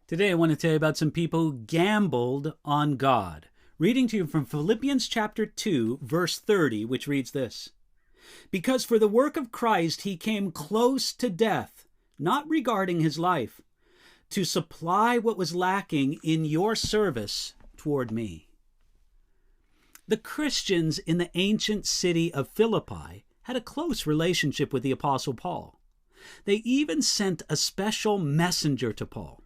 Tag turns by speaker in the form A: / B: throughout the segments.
A: Today I want to tell you about some people who gambled on God. Reading to you from Philippians chapter 2, verse 30, which reads this: "Because for the work of Christ he came close to death, not regarding his life, to supply what was lacking in your service toward me." The Christians in the ancient city of Philippi had a close relationship with the Apostle Paul. They even sent a special messenger to Paul,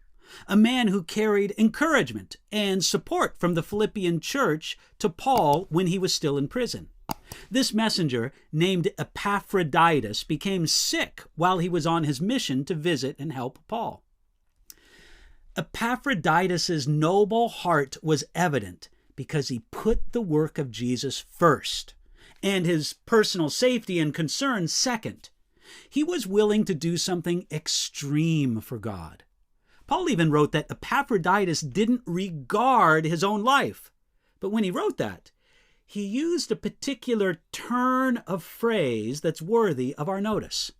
A: a man who carried encouragement and support from the Philippian church to Paul when he was still in prison. This messenger, named Epaphroditus, became sick while he was on his mission to visit and help Paul. Epaphroditus' noble heart was evident because he put the work of Jesus first, and his personal safety and concern second. He was willing to do something extreme for God. Paul even wrote that Epaphroditus didn't regard his own life. But when he wrote that, he used a particular turn of phrase that's worthy of our notice.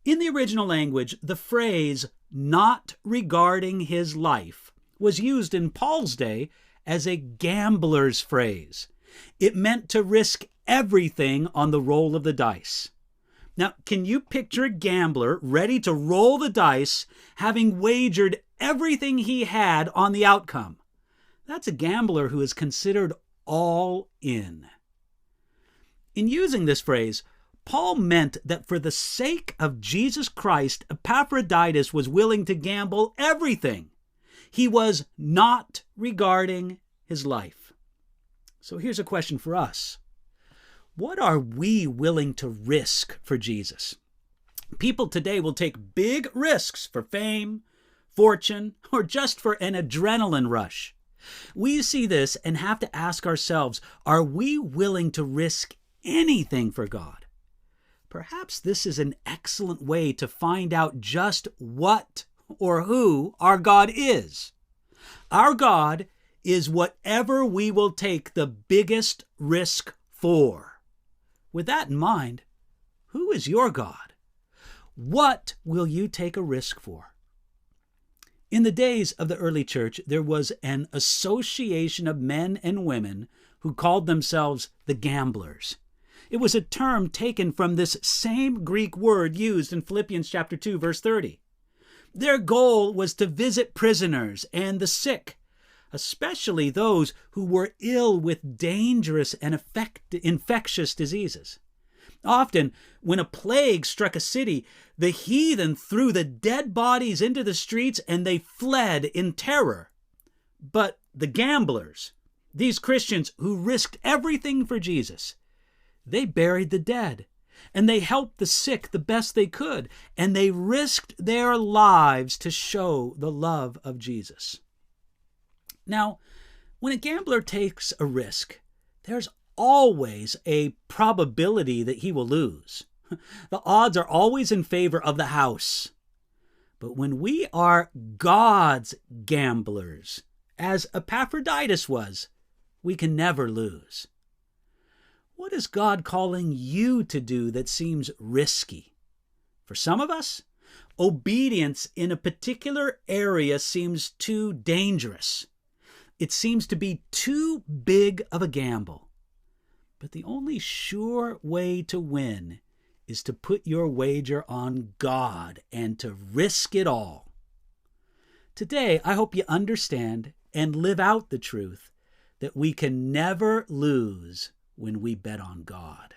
A: In the original language, the phrase "not regarding his life" was used in Paul's day as a gambler's phrase. It meant to risk everything on the roll of the dice. Now, can you picture a gambler ready to roll the dice, having wagered everything he had on the outcome? That's a gambler who is considered all in. In using this phrase, Paul meant that for the sake of Jesus Christ, Epaphroditus was willing to gamble everything. He was not regarding his life. So here's a question for us. What are we willing to risk for Jesus? People today will take big risks for fame, fortune, or just for an adrenaline rush. We see this and have to ask ourselves, are we willing to risk anything for God? Perhaps this is an excellent way to find out just what or who our God is. Our God is whatever we will take the biggest risk for. With that in mind, who is your God? What will you take a risk for? In the days of the early church, there was an association of men and women who called themselves the gamblers. It was a term taken from this same Greek word used in Philippians chapter 2, verse 30. Their goal was to visit prisoners and the sick, especially those who were ill with dangerous and infectious diseases. Often, when a plague struck a city, the heathen threw the dead bodies into the streets and they fled in terror. But the gamblers, these Christians who risked everything for Jesus, they buried the dead and they helped the sick the best they could, and they risked their lives to show the love of Jesus. Now, when a gambler takes a risk, there's always a probability that he will lose. The odds are always in favor of the house. But when we are God's gamblers, as Epaphroditus was, we can never lose. What is God calling you to do that seems risky? For some of us, obedience in a particular area seems too dangerous. It seems to be too big of a gamble. But the only sure way to win is to put your wager on God and to risk it all. Today, I hope you understand and live out the truth that we can never lose when we bet on God.